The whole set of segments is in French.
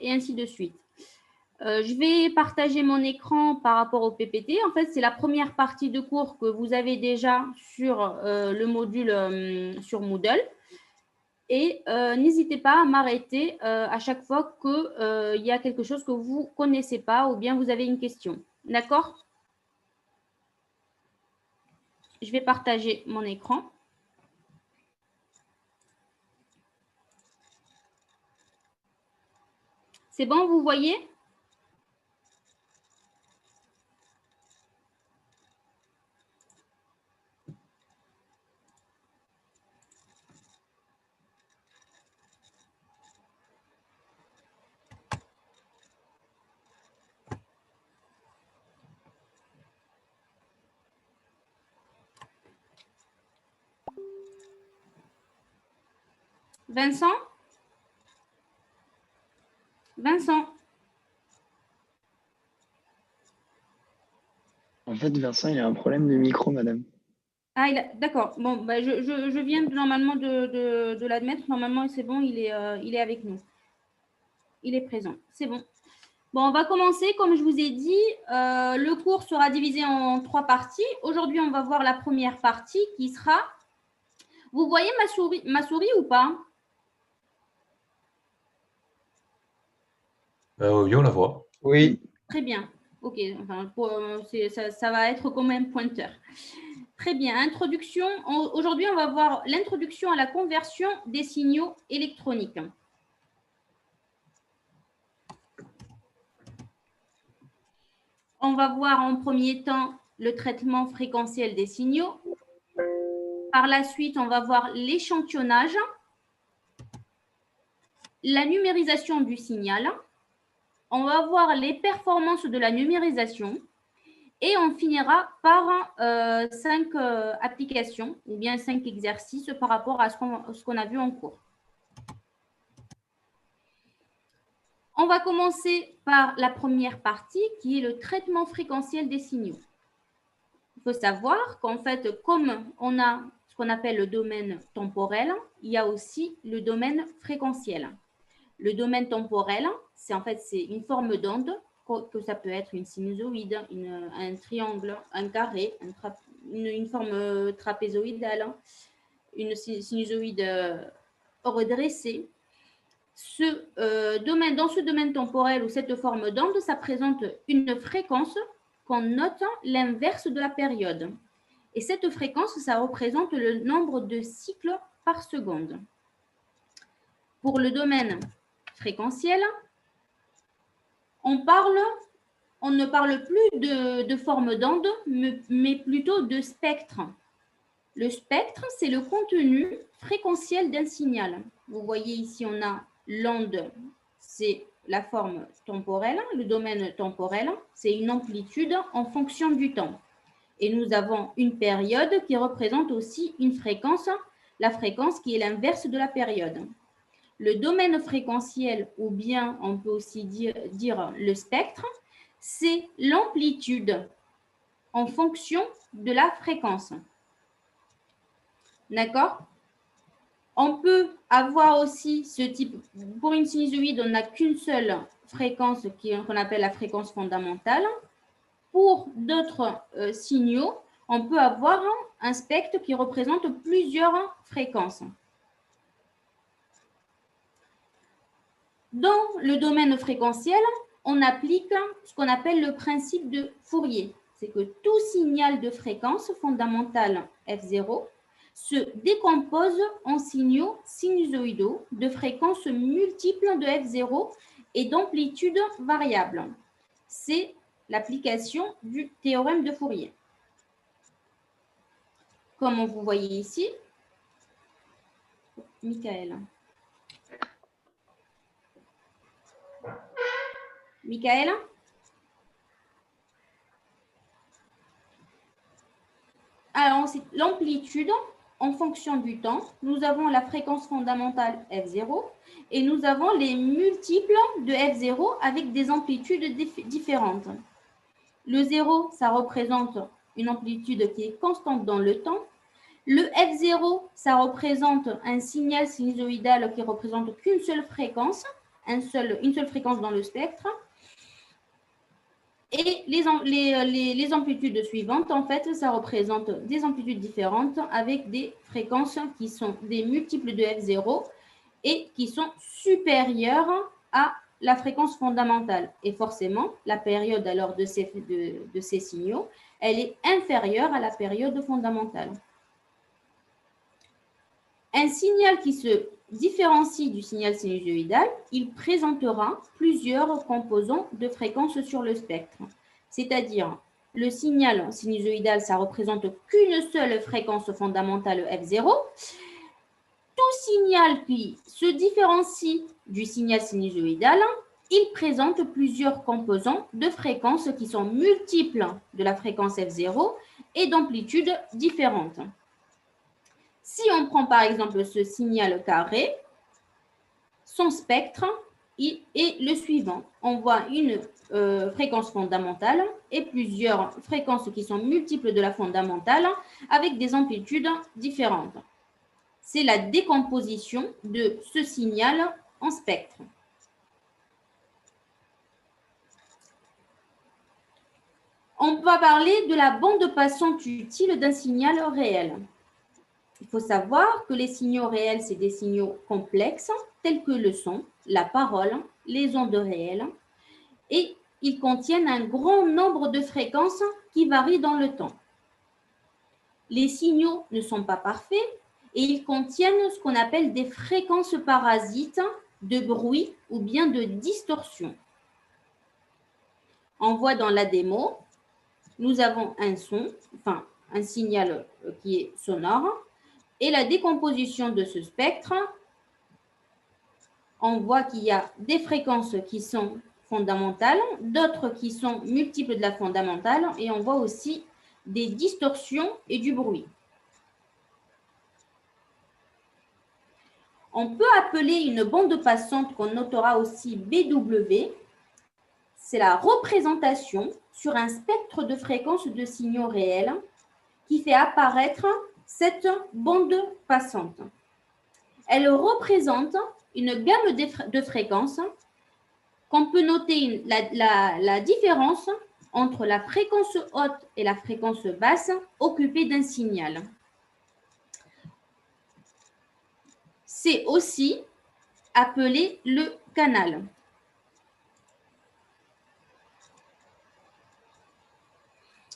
et ainsi de suite. Je vais partager mon écran par rapport au PPT. En fait, c'est la première partie de cours que vous avez déjà sur le module sur Moodle. Et n'hésitez pas à m'arrêter à chaque fois qu'il y a quelque chose que vous ne connaissez pas ou bien vous avez une question. D'accord? Je vais partager mon écran. C'est bon, vous voyez? Vincent? Vincent? En fait, Vincent, il a un problème de micro, madame. Ah, d'accord. Bon, bah, je viens normalement de l'admettre. Normalement, c'est bon, il est avec nous. Il est présent. C'est bon. Bon, on va commencer. Comme je vous ai dit, le cours sera divisé en 3 parties. Aujourd'hui, on va voir la première partie qui sera… Vous voyez ma souris ou pas? Oui, on la voit. Oui. Très bien. OK. Enfin, ça va être comme un pointeur. Très bien. Introduction. Aujourd'hui, on va voir l'introduction à la conversion des signaux électroniques. On va voir en premier temps le traitement fréquentiel des signaux. Par la suite, on va voir l'échantillonnage, la numérisation du signal. On va voir les performances de la numérisation. Et on finira par 5 applications ou bien 5 exercices par rapport à ce qu'on a vu en cours. On va commencer par la première partie qui est le traitement fréquentiel des signaux. Il faut savoir qu'en fait, comme on a ce qu'on appelle le domaine temporel, il y a aussi le domaine fréquentiel. Le domaine temporel, c'est une forme d'onde, que ça peut être une sinusoïde, un triangle, un carré, une forme trapézoïdale, une sinusoïde redressée. Dans ce domaine temporel ou cette forme d'onde, ça présente une fréquence qu'on note l'inverse de la période. Et cette fréquence, ça représente le nombre de cycles par seconde. Pour le domaine fréquentiel, on ne parle plus de forme d'onde, mais plutôt de spectre. Le spectre, c'est le contenu fréquentiel d'un signal. Vous voyez ici, on a l'onde, c'est la forme temporelle, le domaine temporel, c'est une amplitude en fonction du temps. Et nous avons une période qui représente aussi une fréquence, la fréquence qui est l'inverse de la période. Le domaine fréquentiel, ou bien on peut aussi dire le spectre, c'est l'amplitude en fonction de la fréquence. D'accord? On peut avoir aussi ce type, pour une sinusoïde, on n'a qu'une seule fréquence qu'on appelle la fréquence fondamentale. Pour d'autres signaux, on peut avoir un spectre qui représente plusieurs fréquences. Dans le domaine fréquentiel, on applique ce qu'on appelle le principe de Fourier. C'est que tout signal de fréquence fondamentale F0 se décompose en signaux sinusoïdaux de fréquences multiples de F0 et d'amplitude variable. C'est l'application du théorème de Fourier. Comme vous voyez ici, Michael. Michael? Alors, c'est l'amplitude en fonction du temps. Nous avons la fréquence fondamentale F0 et nous avons les multiples de F0 avec des amplitudes différentes. Le 0, ça représente une amplitude qui est constante dans le temps. Le F0, ça représente un signal sinusoïdal qui représente qu'une seule fréquence. une seule fréquence dans le spectre. Et les amplitudes suivantes, en fait, ça représente des amplitudes différentes avec des fréquences qui sont des multiples de F0 et qui sont supérieures à la fréquence fondamentale. Et forcément, la période alors de ces signaux, elle est inférieure à la période fondamentale. Un signal qui se différencie du signal sinusoïdal, il présentera plusieurs composants de fréquence sur le spectre. C'est-à-dire, le signal sinusoïdal, ça représente qu'une seule fréquence fondamentale F0. Tout signal qui se différencie du signal sinusoïdal, il présente plusieurs composants de fréquences qui sont multiples de la fréquence F0 et d'amplitudes différentes. Si on prend par exemple ce signal carré, son spectre est le suivant. On voit une fréquence fondamentale et plusieurs fréquences qui sont multiples de la fondamentale avec des amplitudes différentes. C'est la décomposition de ce signal en spectre. On va parler de la bande passante utile d'un signal réel. Il faut savoir que les signaux réels, c'est des signaux complexes, tels que le son, la parole, les ondes réelles, et ils contiennent un grand nombre de fréquences qui varient dans le temps. Les signaux ne sont pas parfaits et ils contiennent ce qu'on appelle des fréquences parasites de bruit ou bien de distorsion. On voit dans la démo, nous avons un son, enfin un signal qui est sonore, et la décomposition de ce spectre, on voit qu'il y a des fréquences qui sont fondamentales, d'autres qui sont multiples de la fondamentale, et on voit aussi des distorsions et du bruit. On peut appeler une bande passante qu'on notera aussi BW, c'est la représentation sur un spectre de fréquences de signaux réels qui fait apparaître cette bande passante. Elle représente une gamme de fréquences qu'on peut noter la différence entre la fréquence haute et la fréquence basse occupée d'un signal. C'est aussi appelé le canal.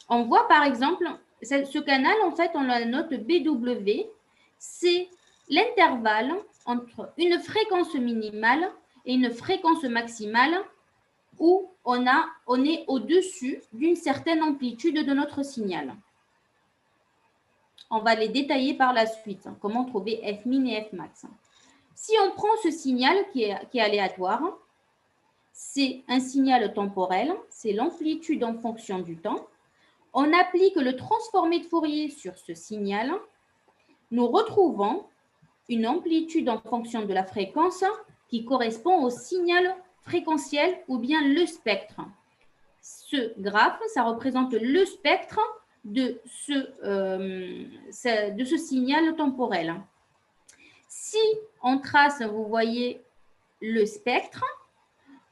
On voit par exemple, ce canal, en fait, on la note BW, c'est l'intervalle entre une fréquence minimale et une fréquence maximale où on est au-dessus d'une certaine amplitude de notre signal. On va les détailler par la suite, comment trouver Fmin et Fmax. Si on prend ce signal qui est aléatoire, c'est un signal temporel, c'est l'amplitude en fonction du temps. On applique le transformé de Fourier sur ce signal. Nous retrouvons une amplitude en fonction de la fréquence qui correspond au signal fréquentiel ou bien le spectre. Ce graphe, ça représente le spectre de ce signal temporel. Si on trace, vous voyez, le spectre,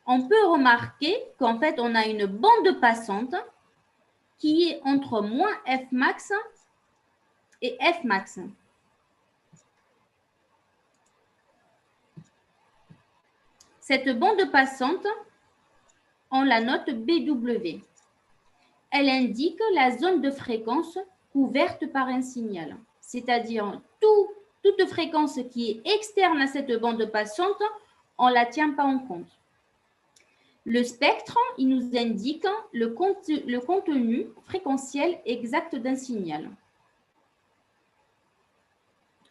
on peut remarquer qu'en fait, on a une bande passante qui est entre moins Fmax et Fmax. Cette bande passante, on la note BW. Elle indique la zone de fréquence couverte par un signal, c'est-à-dire toute fréquence qui est externe à cette bande passante, on ne la tient pas en compte. Le spectre, il nous indique le contenu fréquentiel exact d'un signal.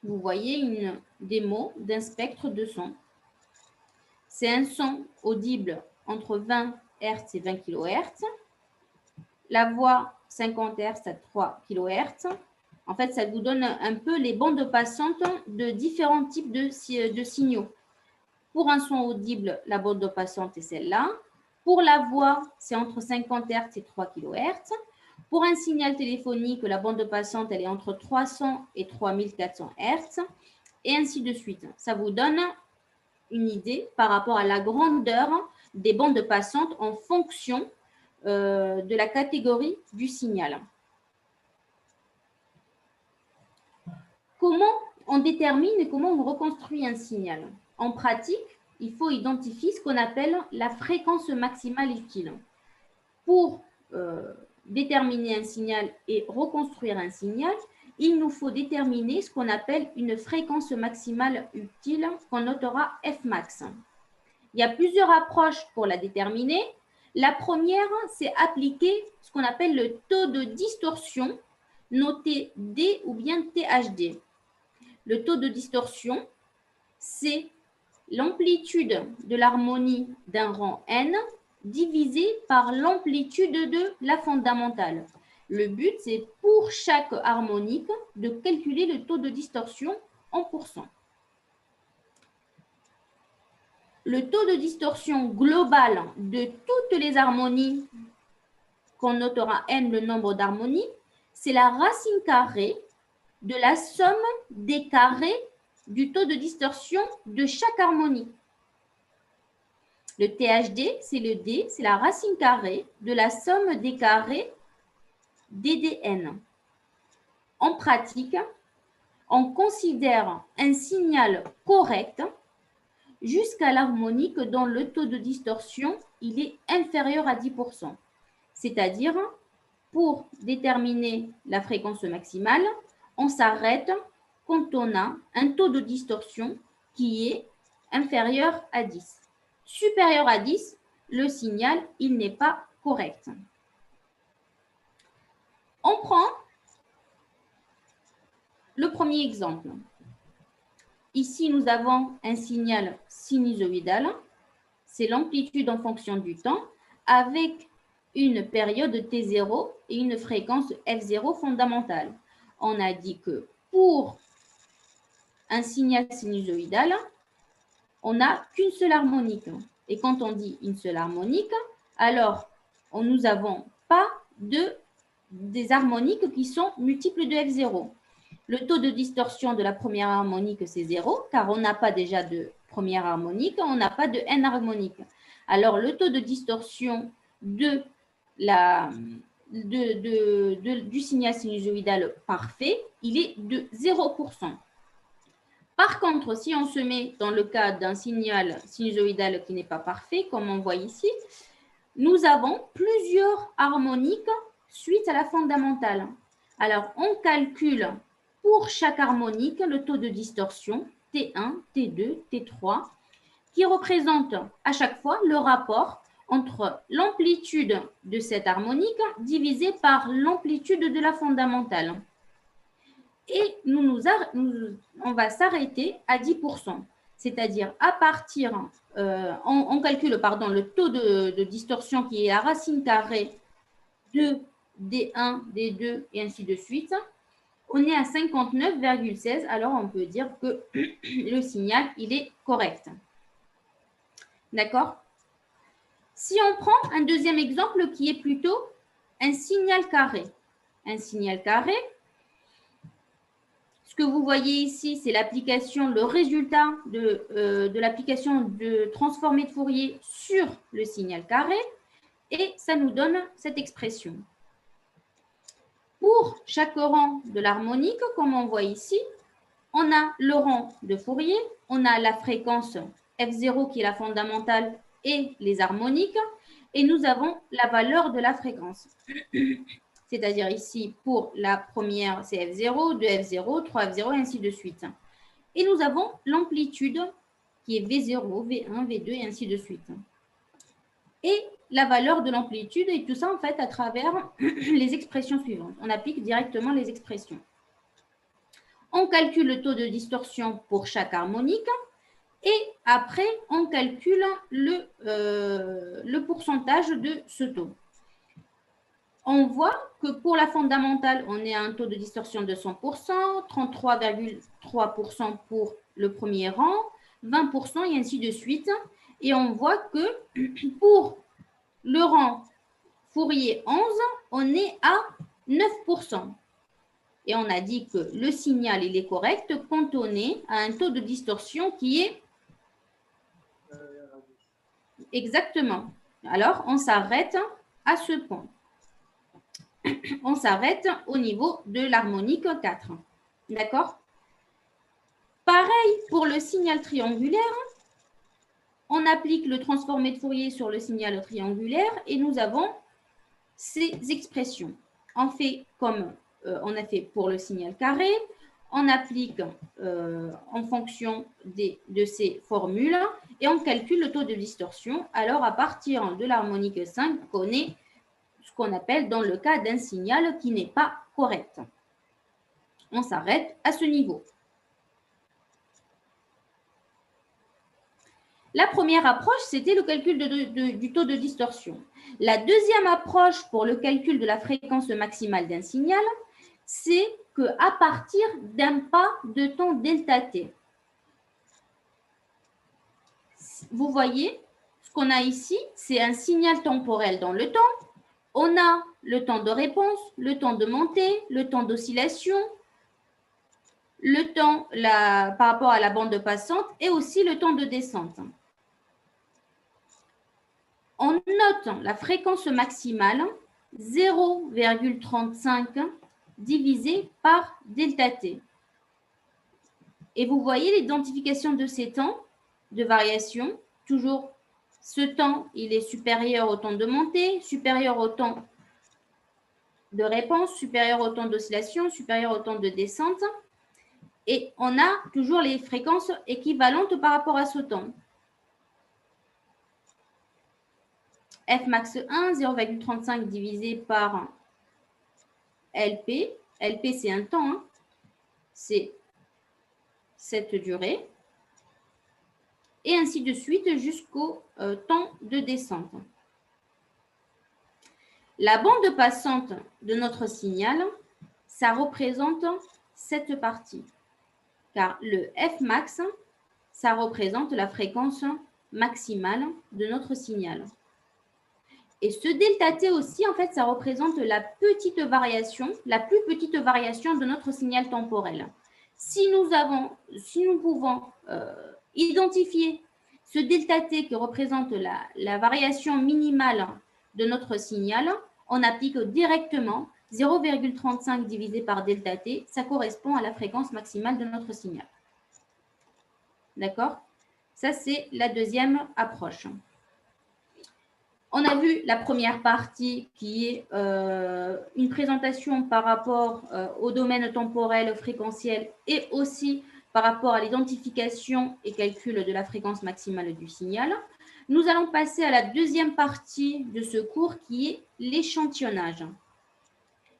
Vous voyez une démo d'un spectre de son. C'est un son audible entre 20 Hz et 20 kHz. La voix 50 Hz à 3 kHz. En fait, ça vous donne un peu les bandes passantes de différents types de signaux. Pour un son audible, la bande passante est celle-là. Pour la voix, c'est entre 50 Hz et 3 kHz. Pour un signal téléphonique, la bande passante, elle est entre 300 et 3400 Hz. Et ainsi de suite. Ça vous donne une idée par rapport à la grandeur des bandes passantes en fonction de la catégorie du signal. Comment on détermine et comment on reconstruit un signal? En pratique, il faut identifier ce qu'on appelle la fréquence maximale utile. Pour déterminer un signal et reconstruire un signal, il nous faut déterminer ce qu'on appelle une fréquence maximale utile qu'on notera Fmax. Il y a plusieurs approches pour la déterminer. La première, c'est appliquer ce qu'on appelle le taux de distorsion, noté D ou bien THD. Le taux de distorsion, c'est l'amplitude de l'harmonie d'un rang n divisé par l'amplitude de la fondamentale. Le but, c'est pour chaque harmonique de calculer le taux de distorsion en pourcent. Le taux de distorsion global de toutes les harmonies, qu'on notera n le nombre d'harmonies, c'est la racine carrée de la somme des carrés du taux de distorsion de chaque harmonie. Le THD, c'est le D, c'est la racine carrée de la somme des carrés DDN. En pratique, on considère un signal correct jusqu'à l'harmonique dont le taux de distorsion il est inférieur à 10%. C'est-à-dire, pour déterminer la fréquence maximale, on s'arrête quand on a un taux de distorsion qui est inférieur à 10. Supérieur à 10, le signal, il n'est pas correct. On prend le premier exemple. Ici, nous avons un signal sinusoïdal. C'est l'amplitude en fonction du temps avec une période T0 et une fréquence F0 fondamentale. On a dit que pour un signal sinusoïdal, on n'a qu'une seule harmonique. Et quand on dit une seule harmonique, alors nous n'avons pas des harmoniques qui sont multiples de F0. Le taux de distorsion de la première harmonique, c'est 0, car on n'a pas déjà de première harmonique, on n'a pas de n harmonique. Alors, le taux de distorsion du signal sinusoïdal parfait, il est de 0%. Par contre, si on se met dans le cas d'un signal sinusoïdal qui n'est pas parfait, comme on voit ici, nous avons plusieurs harmoniques suite à la fondamentale. Alors, on calcule pour chaque harmonique le taux de distorsion T1, T2, T3, qui représente à chaque fois le rapport entre l'amplitude de cette harmonique divisée par l'amplitude de la fondamentale. Et on va s'arrêter à 10%, c'est-à-dire à partir, on calcule le taux de distorsion qui est la racine carrée de D1, D2 et ainsi de suite. On est à 59,16, alors on peut dire que le signal, il est correct. D'accord? Si on prend un deuxième exemple qui est plutôt un signal carré. Un signal carré, ce que vous voyez ici, c'est l'application, le résultat de l'application de transformé de Fourier sur le signal carré et ça nous donne cette expression. Pour chaque rang de l'harmonique, comme on voit ici, on a le rang de Fourier, on a la fréquence F0 qui est la fondamentale et les harmoniques, et nous avons la valeur de la fréquence. C'est-à-dire ici, pour la première, c'est F0, 2F0, 3F0, et ainsi de suite. Et nous avons l'amplitude qui est V0, V1, V2, et ainsi de suite. Et la valeur de l'amplitude, et tout ça, en fait, à travers les expressions suivantes. On applique directement les expressions. On calcule le taux de distorsion pour chaque harmonique, et après, on calcule le pourcentage de ce taux. On voit que pour la fondamentale, on est à un taux de distorsion de 100%, 33,3% pour le premier rang, 20% et ainsi de suite. Et on voit que pour le rang Fourier 11, on est à 9%. Et on a dit que le signal, il est correct quand on est à un taux de distorsion qui est Exactement. Alors, on s'arrête à ce point. On s'arrête au niveau de l'harmonique 4. D'accord? Pareil pour le signal triangulaire. On applique le transformé de Fourier sur le signal triangulaire et nous avons ces expressions. On fait comme on a fait pour le signal carré. On applique en fonction de ces formules et on calcule le taux de distorsion. Alors, à partir de l'harmonique 5, on connaît ce qu'on appelle dans le cas d'un signal qui n'est pas correct. On s'arrête à ce niveau. La première approche, c'était le calcul du taux de distorsion. La deuxième approche pour le calcul de la fréquence maximale d'un signal, c'est qu'à partir d'un pas de temps delta t. Vous voyez, ce qu'on a ici, c'est un signal temporel dans le temps. On a le temps de réponse, le temps de montée, le temps d'oscillation, le temps par rapport à la bande passante et aussi le temps de descente. On note la fréquence maximale 0,35 divisé par delta t. Et vous voyez l'identification de ces temps de variation. Toujours, ce temps, il est supérieur au temps de montée, supérieur au temps de réponse, supérieur au temps d'oscillation, supérieur au temps de descente. Et on a toujours les fréquences équivalentes par rapport à ce temps. F max 1, 0,35 divisé par LP. LP, c'est un temps, hein. C'est cette durée. Et ainsi de suite jusqu'au temps de descente. La bande passante de notre signal, ça représente cette partie. Car le F max, ça représente la fréquence maximale de notre signal. Et ce delta t aussi, en fait, ça représente la petite variation, la plus petite variation de notre signal temporel. Si nous pouvons identifier ce delta t qui représente la variation minimale de notre signal, on applique directement 0,35 divisé par delta t, ça correspond à la fréquence maximale de notre signal. D'accord? Ça, c'est la deuxième approche. On a vu la première partie qui est une présentation par rapport au domaine temporel, fréquentiel et aussi par rapport à l'identification et calcul de la fréquence maximale du signal. Nous allons passer à la deuxième partie de ce cours qui est l'échantillonnage.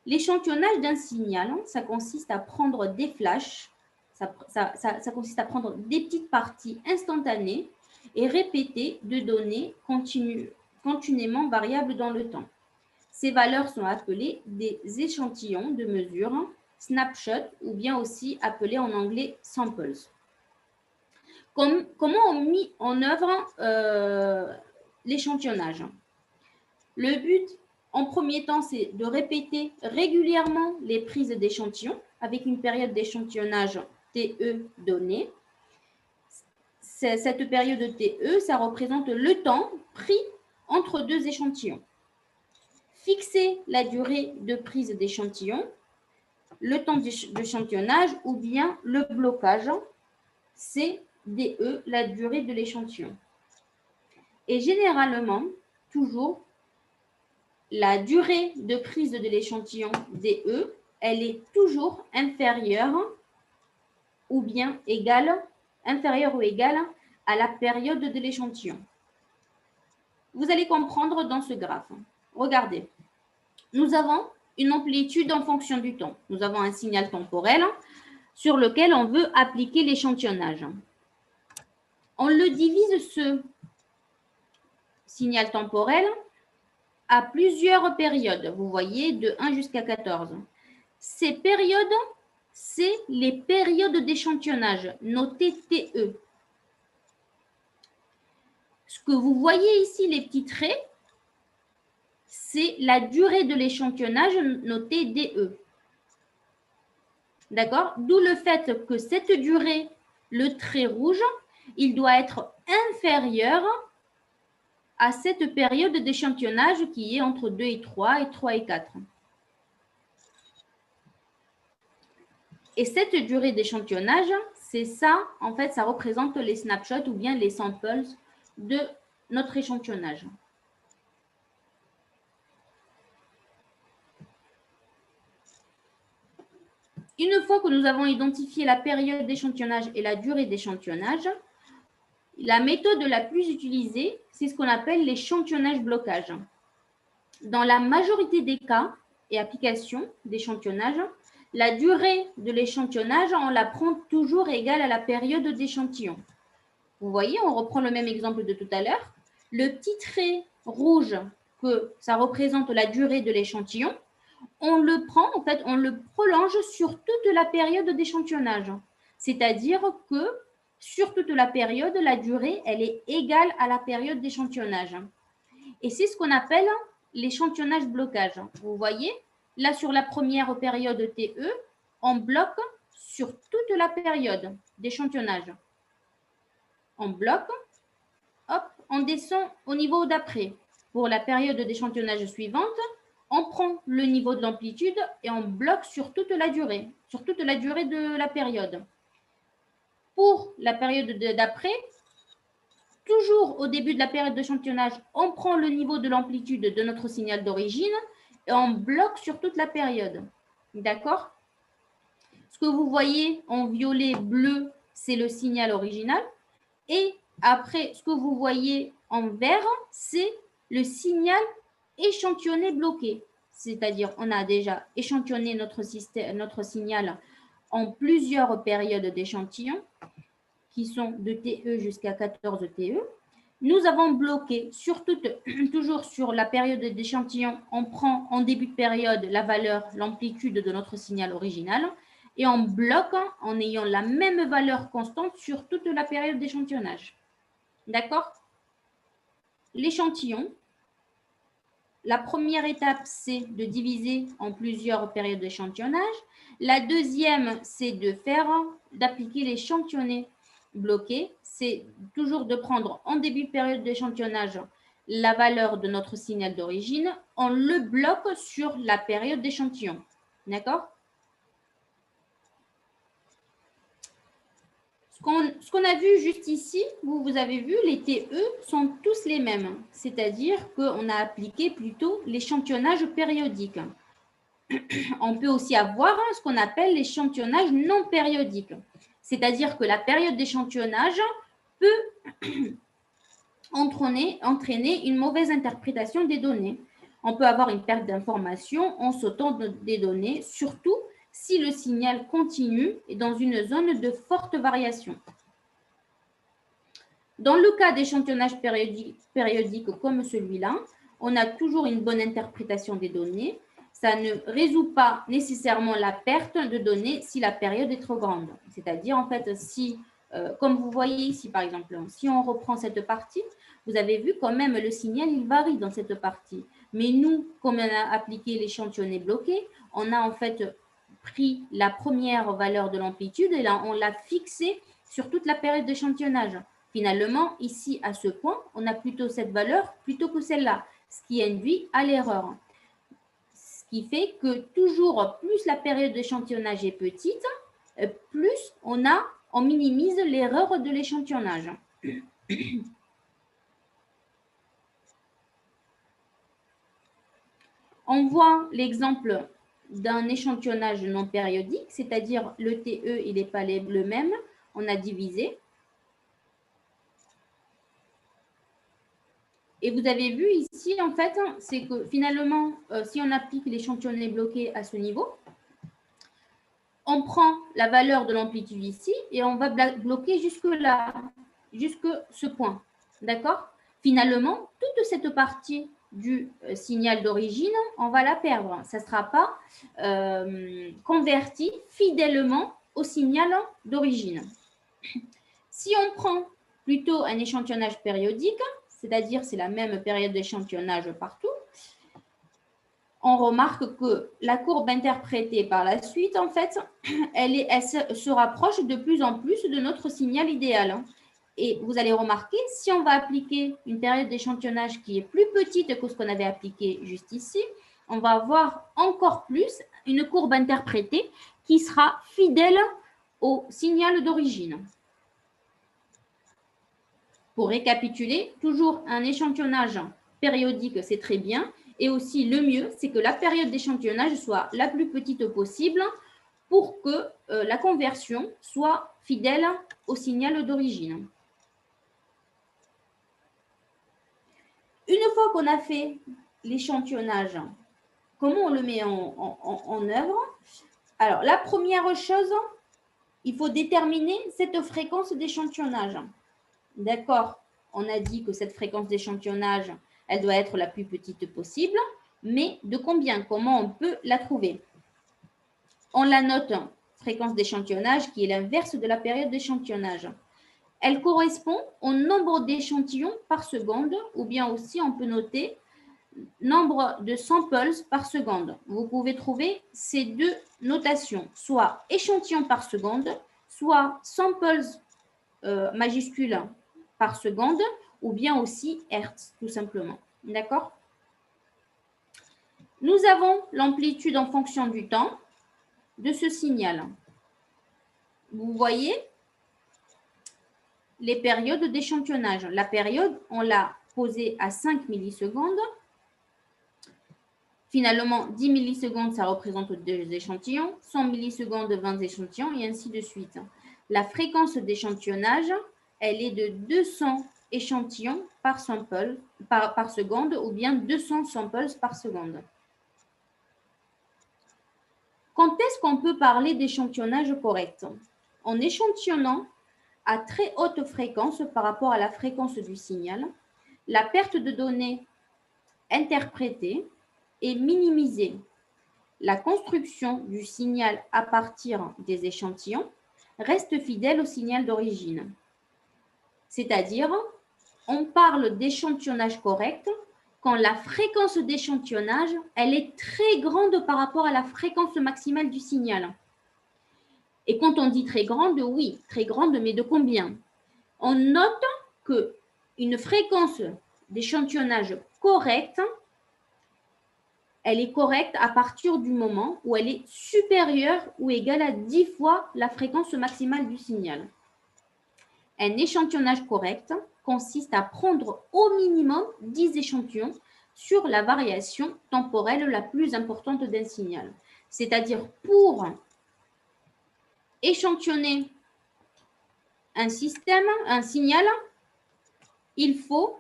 L'échantillonnage d'un signal, ça consiste à prendre des flashs, ça consiste à prendre des petites parties instantanées et répéter de données continuellement variables dans le temps. Ces valeurs sont appelées des échantillons de mesure, snapshots ou bien aussi appelés en anglais samples. Comment on met en œuvre l'échantillonnage? Le but, en premier temps, c'est de répéter régulièrement les prises d'échantillons avec une période d'échantillonnage TE donnée. Cette période TE, ça représente le temps pris entre deux échantillons. Fixer la durée de prise d'échantillon, le temps d'échantillonnage ou bien le blocage, c'est DE, la durée de l'échantillon. Et généralement, toujours, la durée de prise de l'échantillon DE, elle est toujours inférieure ou bien égale, inférieure ou égale à la période de l'échantillon. Vous allez comprendre dans ce graphe. Regardez, nous avons une amplitude en fonction du temps. Nous avons un signal temporel sur lequel on veut appliquer l'échantillonnage. On le divise, ce signal temporel, à plusieurs périodes. Vous voyez, de 1 jusqu'à 14. Ces périodes, c'est les périodes d'échantillonnage, notées TE. Ce que vous voyez ici, les petits traits, c'est la durée de l'échantillonnage notée DE. D'accord? D'où le fait que cette durée, le trait rouge, il doit être inférieur à cette période d'échantillonnage qui est entre 2 et 3 et 3 et 4. Et cette durée d'échantillonnage, c'est ça, en fait, ça représente les snapshots ou bien les samples de notre échantillonnage. Une fois que nous avons identifié la période d'échantillonnage et la durée d'échantillonnage, la méthode la plus utilisée, c'est ce qu'on appelle l'échantillonnage blocage. Dans la majorité des cas et applications d'échantillonnage, la durée de l'échantillonnage, on la prend toujours égale à la période d'échantillon. Vous voyez, on reprend le même exemple de tout à l'heure. Le petit trait rouge, que ça représente la durée de l'échantillon, on le prend, en fait, on le prolonge sur toute la période d'échantillonnage. C'est-à-dire que sur toute la période, la durée, elle est égale à la période d'échantillonnage. Et c'est ce qu'on appelle l'échantillonnage blocage. Vous voyez, là, sur la première période TE, on bloque sur toute la période d'échantillonnage. On bloque, hop, on descend au niveau d'après. Pour la période d'échantillonnage suivante, on prend le niveau de l'amplitude et on bloque sur toute la durée de la période. Pour la période d'après, toujours au début de la période d'échantillonnage, on prend le niveau de l'amplitude de notre signal d'origine et on bloque sur toute la période. D'accord? Ce que vous voyez en violet bleu, c'est le signal original. Et après, ce que vous voyez en vert, c'est le signal échantillonné bloqué. C'est-à-dire, on a déjà échantillonné notre signal en plusieurs périodes d'échantillons qui sont de TE jusqu'à 14 TE. Nous avons bloqué toujours sur la période d'échantillon, on prend en début de période la valeur, l'amplitude de notre signal original et on bloque en ayant la même valeur constante sur toute la période d'échantillonnage. D'accord? L'échantillon, la première étape, c'est de diviser en plusieurs périodes d'échantillonnage. La deuxième, c'est d'appliquer l'échantillonné bloqué. C'est toujours de prendre en début de période d'échantillonnage la valeur de notre signal d'origine. On le bloque sur la période d'échantillon. D'accord? Ce qu'on a vu juste ici, vous avez vu, les TE sont tous les mêmes. C'est-à-dire qu'on a appliqué plutôt l'échantillonnage périodique. On peut aussi avoir ce qu'on appelle l'échantillonnage non périodique. C'est-à-dire que la période d'échantillonnage peut entraîner une mauvaise interprétation des données. On peut avoir une perte d'information en sautant des données, surtout si le signal continue et dans une zone de forte variation. Dans le cas d'échantillonnage périodique comme celui-là, on a toujours une bonne interprétation des données. Ça ne résout pas nécessairement la perte de données si la période est trop grande. C'est-à-dire, en fait, si, comme vous voyez ici, par exemple, si on reprend cette partie, vous avez vu quand même le signal, il varie dans cette partie. Mais nous, comme on a appliqué l'échantillonné bloqué, on a en fait pris la première valeur de l'amplitude et là, on l'a fixée sur toute la période d'échantillonnage. Finalement, ici, à ce point, on a plutôt cette valeur plutôt que celle-là, ce qui induit à l'erreur. Ce qui fait que toujours plus la période d'échantillonnage est petite, plus on minimise l'erreur de l'échantillonnage. On voit l'exemple d'un échantillonnage non périodique, c'est-à-dire le TE, il n'est pas le même, on a divisé. Et vous avez vu ici, en fait, c'est que finalement, si on applique l'échantillonné bloqué à ce niveau, on prend la valeur de l'amplitude ici et on va bloquer jusque-là, jusque ce point. D'accord? Finalement, toute cette partie du signal d'origine, on va la perdre. Ça ne sera pas converti fidèlement au signal d'origine. Si on prend plutôt un échantillonnage périodique, c'est-à-dire c'est la même période d'échantillonnage partout, on remarque que la courbe interprétée par la suite, en fait, elle se rapproche de plus en plus de notre signal idéal. Et vous allez remarquer, si on va appliquer une période d'échantillonnage qui est plus petite que ce qu'on avait appliqué juste ici, on va avoir encore plus une courbe interprétée qui sera fidèle au signal d'origine. Pour récapituler, toujours un échantillonnage périodique, c'est très bien. Et aussi, le mieux, c'est que la période d'échantillonnage soit la plus petite possible pour que la conversion soit fidèle au signal d'origine. Une fois qu'on a fait l'échantillonnage, comment on le met en œuvre? Alors, la première chose, il faut déterminer cette fréquence d'échantillonnage. D'accord, on a dit que cette fréquence d'échantillonnage, elle doit être la plus petite possible, mais de combien? Comment on peut la trouver? On la note, fréquence d'échantillonnage, qui est l'inverse de la période d'échantillonnage. Elle correspond au nombre d'échantillons par seconde, ou bien aussi on peut noter nombre de samples par seconde. Vous pouvez trouver ces deux notations, soit échantillons par seconde, soit samples majuscules par seconde, ou bien aussi Hertz, tout simplement. D'accord? Nous avons l'amplitude en fonction du temps de ce signal. Vous voyez les périodes d'échantillonnage. La période, on l'a posée à 5 millisecondes. Finalement, 10 millisecondes, ça représente 2 échantillons. 100 millisecondes, 20 échantillons, et ainsi de suite. La fréquence d'échantillonnage, elle est de 200 échantillons par seconde, ou bien 200 samples par seconde. Quand est-ce qu'on peut parler d'échantillonnage correct? En échantillonnant à très haute fréquence par rapport à la fréquence du signal, la perte de données interprétée est minimisée. La construction du signal à partir des échantillons reste fidèle au signal d'origine. C'est-à-dire, on parle d'échantillonnage correct quand la fréquence d'échantillonnage, elle est très grande par rapport à la fréquence maximale du signal. Et quand on dit très grande, oui, très grande, mais de combien? On note qu'une fréquence d'échantillonnage correcte, elle est correcte à partir du moment où elle est supérieure ou égale à 10 fois la fréquence maximale du signal. Un échantillonnage correct consiste à prendre au minimum 10 échantillons sur la variation temporelle la plus importante d'un signal. C'est-à-dire pour échantillonner un signal, il faut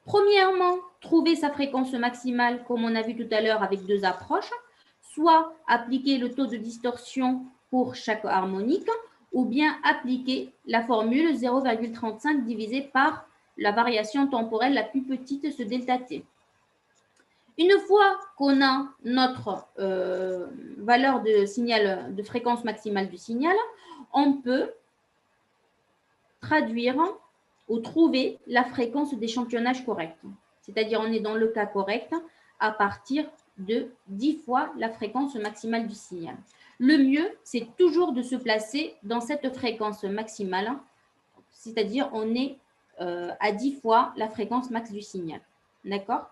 premièrement trouver sa fréquence maximale, comme on a vu tout à l'heure avec deux approches, soit appliquer le taux de distorsion pour chaque harmonique, ou bien appliquer la formule 0,35 divisé par la variation temporelle la plus petite, ce delta t. Une fois qu'on a notre valeur de signal, de fréquence maximale du signal, on peut traduire ou trouver la fréquence d'échantillonnage correct. C'est-à-dire, on est dans le cas correct à partir de 10 fois la fréquence maximale du signal. Le mieux, c'est toujours de se placer dans cette fréquence maximale, c'est-à-dire on est à 10 fois la fréquence max du signal. D'accord?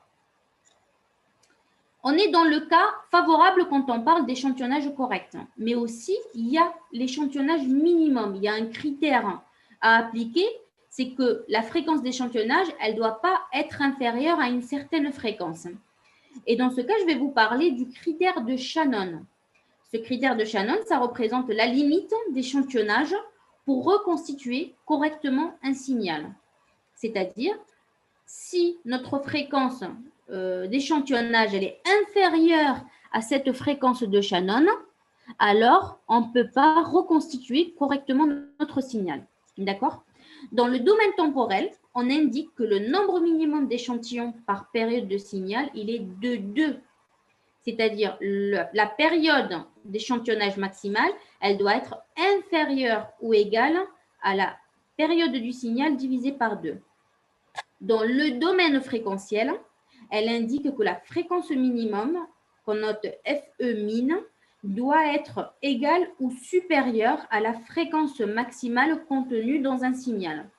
On est dans le cas favorable quand on parle d'échantillonnage correct, mais aussi il y a l'échantillonnage minimum, il y a un critère à appliquer, c'est que la fréquence d'échantillonnage, elle ne doit pas être inférieure à une certaine fréquence. Et dans ce cas, je vais vous parler du critère de Shannon. Ce critère de Shannon, ça représente la limite d'échantillonnage pour reconstituer correctement un signal. C'est-à-dire, si notre fréquence d'échantillonnage elle est inférieure à cette fréquence de Shannon, alors on ne peut pas reconstituer correctement notre signal. D'accord? Dans le domaine temporel, on indique que le nombre minimum d'échantillons par période de signal, il est de 2. C'est-à-dire la période d'échantillonnage maximale, elle doit être inférieure ou égale à la période du signal divisée par 2. Dans le domaine fréquentiel, elle indique que la fréquence minimum, qu'on note FE min, doit être égale ou supérieure à la fréquence maximale contenue dans un signal.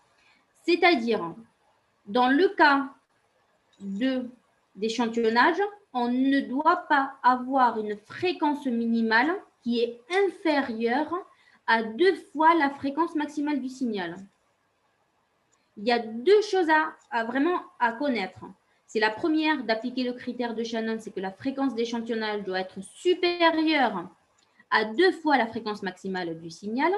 C'est-à-dire, dans le cas d'échantillonnage, on ne doit pas avoir une fréquence minimale qui est inférieure à 2 fois la fréquence maximale du signal. Il y a 2 choses vraiment à connaître. C'est la première d'appliquer le critère de Shannon, c'est que la fréquence d'échantillonnage doit être supérieure à 2 fois la fréquence maximale du signal.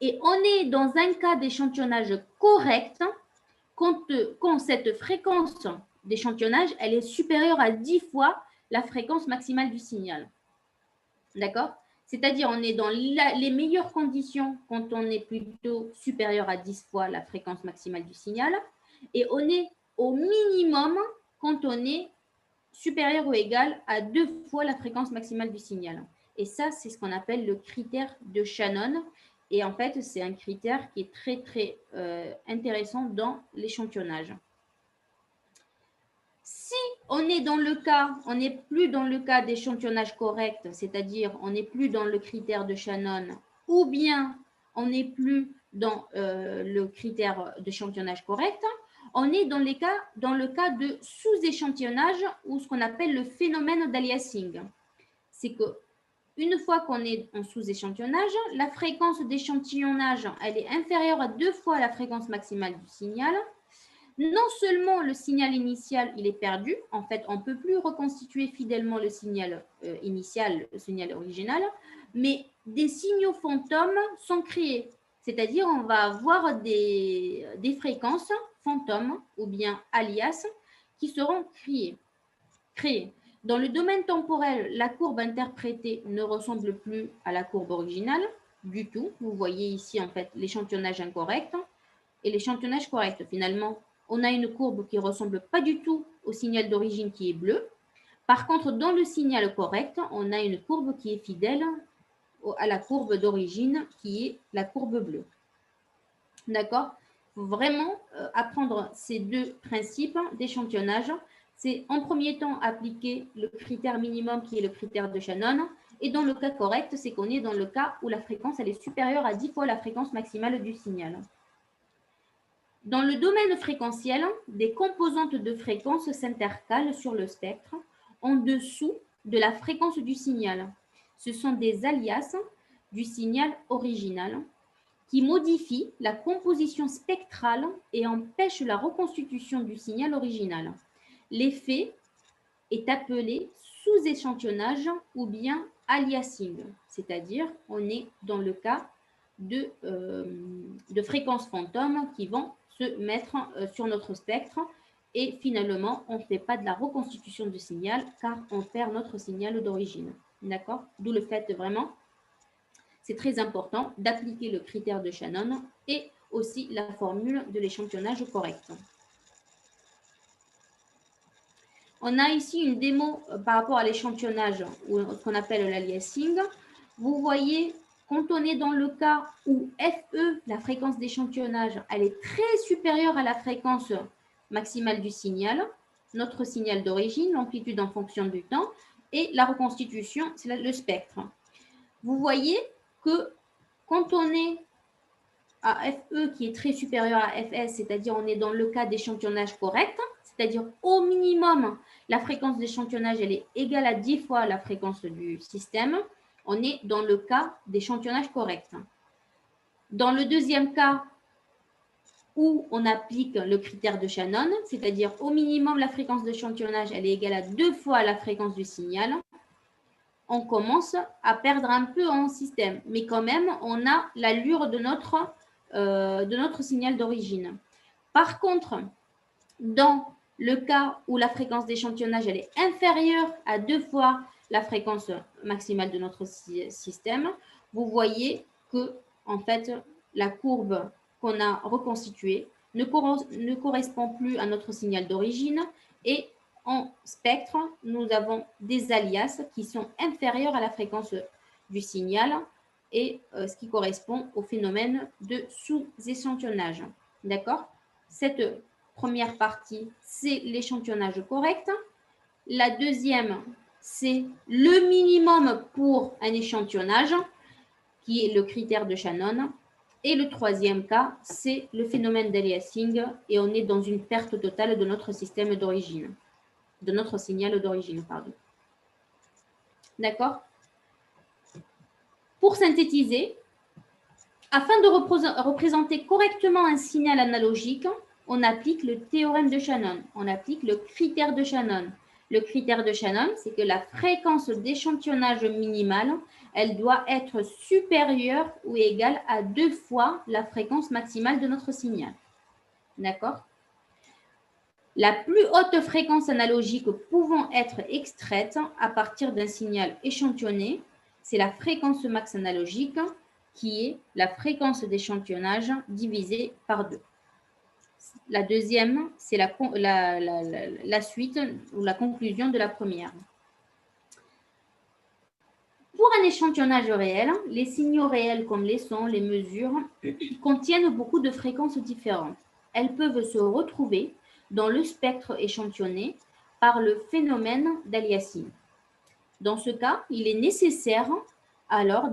Et on est dans un cas d'échantillonnage correct quand cette fréquence d'échantillonnage, elle est supérieure à 10 fois la fréquence maximale du signal. D'accord? C'est-à-dire, on est dans les meilleures conditions quand on est plutôt supérieur à 10 fois la fréquence maximale du signal. Et on est au minimum quand on est supérieur ou égal à 2 fois la fréquence maximale du signal. Et ça, c'est ce qu'on appelle le critère de Shannon. Et en fait, c'est un critère qui est très, très intéressant dans l'échantillonnage. Si on est dans le cas, on n'est plus dans le cas d'échantillonnage correct, c'est-à-dire on n'est plus dans le critère de Shannon, ou bien on n'est plus dans le critère d'échantillonnage correct, on est dans le cas de sous-échantillonnage ou ce qu'on appelle le phénomène d'aliasing. C'est que une fois qu'on est en sous-échantillonnage, la fréquence d'échantillonnage, elle est inférieure à 2 fois la fréquence maximale du signal. Non seulement le signal initial, il est perdu, en fait, on ne peut plus reconstituer fidèlement le signal initial, le signal original, mais des signaux fantômes sont créés. C'est-à-dire, on va avoir des fréquences fantômes ou bien alias qui seront créées. Dans le domaine temporel, la courbe interprétée ne ressemble plus à la courbe originale du tout. Vous voyez ici, en fait, l'échantillonnage incorrect et l'échantillonnage correct. Finalement, on a une courbe qui ne ressemble pas du tout au signal d'origine qui est bleu. Par contre, dans le signal correct, on a une courbe qui est fidèle à la courbe d'origine qui est la courbe bleue. D'accord? Il faut vraiment apprendre ces 2 principes d'échantillonnage. C'est en premier temps appliquer le critère minimum qui est le critère de Shannon. Et dans le cas correct, c'est qu'on est dans le cas où la fréquence elle est supérieure à 10 fois la fréquence maximale du signal. Dans le domaine fréquentiel, des composantes de fréquence s'intercalent sur le spectre en dessous de la fréquence du signal. Ce sont des alias du signal original qui modifient la composition spectrale et empêchent la reconstitution du signal original. L'effet est appelé sous-échantillonnage ou bien aliasing, c'est-à-dire on est dans le cas de fréquences fantômes qui vont se mettre sur notre spectre et finalement on ne fait pas de la reconstitution du signal car on perd notre signal d'origine. D'accord? D'où le fait vraiment, c'est très important d'appliquer le critère de Shannon et aussi la formule de l'échantillonnage correct. On a ici une démo par rapport à l'échantillonnage ou ce qu'on appelle l'aliasing. Vous voyez, quand on est dans le cas où FE, la fréquence d'échantillonnage, elle est très supérieure à la fréquence maximale du signal, notre signal d'origine, l'amplitude en fonction du temps, et la reconstitution, c'est le spectre. Vous voyez que quand on est à FE qui est très supérieur à FS, c'est-à-dire on est dans le cas d'échantillonnage correct, c'est-à-dire au minimum, la fréquence d'échantillonnage elle est égale à 10 fois la fréquence du système, on est dans le cas d'échantillonnage correct. Dans le deuxième cas où on applique le critère de Shannon, c'est-à-dire au minimum la fréquence d'échantillonnage elle est égale à 2 fois la fréquence du signal, on commence à perdre un peu en système, mais quand même on a l'allure de notre signal d'origine. Par contre, dans le cas où la fréquence d'échantillonnage elle est inférieure à 2 fois la fréquence maximale de notre système, vous voyez que en fait la courbe qu'on a reconstituée ne correspond plus à notre signal d'origine et en spectre, nous avons des alias qui sont inférieurs à la fréquence du signal et ce qui correspond au phénomène de sous-échantillonnage. D'accord? Cette première partie, c'est l'échantillonnage correct. La deuxième, c'est le minimum pour un échantillonnage, qui est le critère de Shannon. Et le troisième cas, c'est le phénomène d'aliasing et on est dans une perte totale de notre système d'origine, de notre signal d'origine, pardon. D'accord? Pour synthétiser, afin de représenter correctement un signal analogique, on applique le théorème de Shannon, on applique le critère de Shannon. Le critère de Shannon, c'est que la fréquence d'échantillonnage minimale, elle doit être supérieure ou égale à 2 fois la fréquence maximale de notre signal. D'accord? La plus haute fréquence analogique pouvant être extraite à partir d'un signal échantillonné, c'est la fréquence max analogique, qui est la fréquence d'échantillonnage divisée par 2. La deuxième, c'est la suite ou la conclusion de la première. Pour un échantillonnage réel, les signaux réels comme les sons, les mesures, contiennent beaucoup de fréquences différentes. Elles peuvent se retrouver dans le spectre échantillonné par le phénomène d'aliasing. Dans ce cas, il est nécessaire alors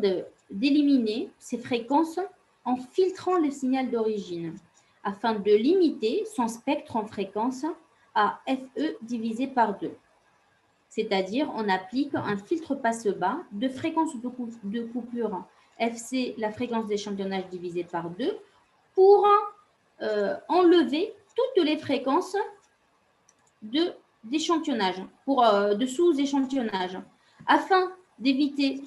d'éliminer ces fréquences en filtrant le signal d'origine afin de limiter son spectre en fréquence à FE divisé par 2. C'est-à-dire, on applique un filtre passe-bas de fréquence de coupure FC, la fréquence d'échantillonnage divisée par 2, pour enlever toutes les fréquences d'échantillonnage, de sous-échantillonnage. Afin d'éviter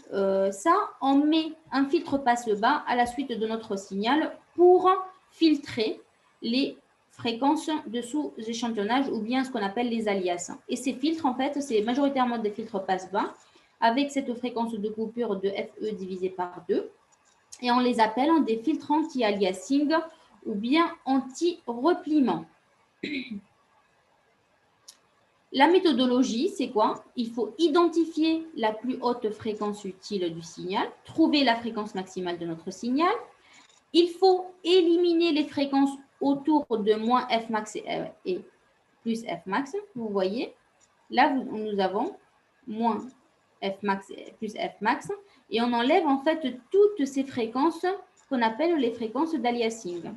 ça, on met un filtre passe-bas à la suite de notre signal pour filtrer les fréquences de sous-échantillonnage ou bien ce qu'on appelle les alias. Et ces filtres, en fait, c'est majoritairement des filtres passe-bas avec cette fréquence de coupure de FE divisé par 2. Et on les appelle des filtres anti-aliasing ou bien anti-repliement. La méthodologie, c'est quoi? Il faut identifier la plus haute fréquence utile du signal, trouver la fréquence maximale de notre signal. Il faut éliminer les fréquences autour de moins Fmax et plus Fmax. Vous voyez, là, nous avons moins Fmax et plus Fmax. Et on enlève en fait toutes ces fréquences qu'on appelle les fréquences d'aliasing.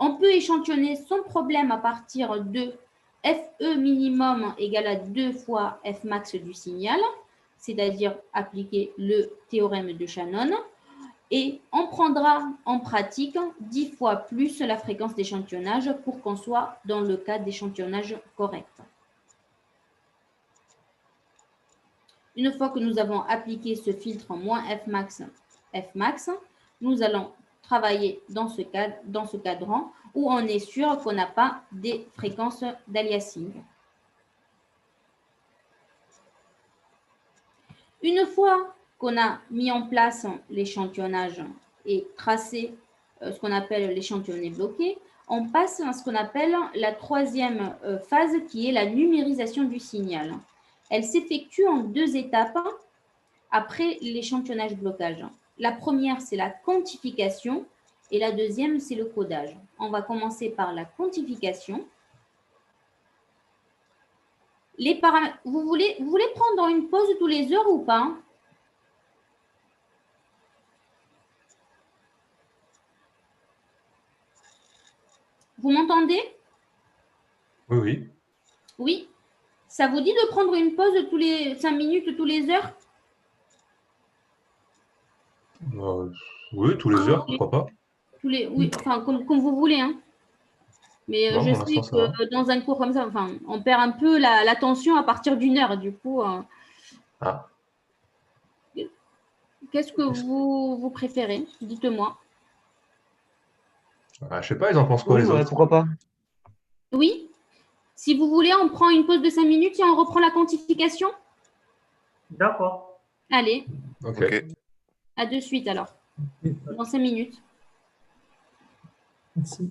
On peut échantillonner sans problème à partir de FE minimum égale à 2 fois Fmax du signal, c'est-à-dire appliquer le théorème de Shannon. Et on prendra en pratique 10 fois plus la fréquence d'échantillonnage pour qu'on soit dans le cas d'échantillonnage correct. Une fois que nous avons appliqué ce filtre en moins Fmax, Fmax, nous allons travailler dans ce cadran où on est sûr qu'on n'a pas des fréquences d'aliasing. Une fois qu'on a mis en place l'échantillonnage et tracé ce qu'on appelle l'échantillonné bloqué, on passe à ce qu'on appelle la troisième phase qui est la numérisation du signal. Elle s'effectue en 2 étapes après l'échantillonnage blocage. La première, c'est la quantification et la deuxième, c'est le codage. On va commencer par la quantification. Les paramètres, vous voulez prendre une pause tous les heures ou pas? Vous m'entendez? Oui, oui. Oui. Ça vous dit de prendre une pause tous les 5 minutes, tous les heures? Oui, tous les heures, pourquoi pas. Oui, enfin, comme vous voulez. Hein. Mais Non, je pour l'instant, sais ça va. que dans un cours comme ça, enfin, on perd un peu l'attention à partir d'une heure. Du coup, Ah. qu'est-ce que vous préférez? Dites-moi. Ah, je sais pas, ils en pensent quoi, Oui, les ouais, autres? pourquoi pas. Oui? Si vous voulez, on prend une pause de 5 minutes et on reprend la quantification? D'accord. Allez, Ok. à de suite alors. Dans 5 minutes. Merci.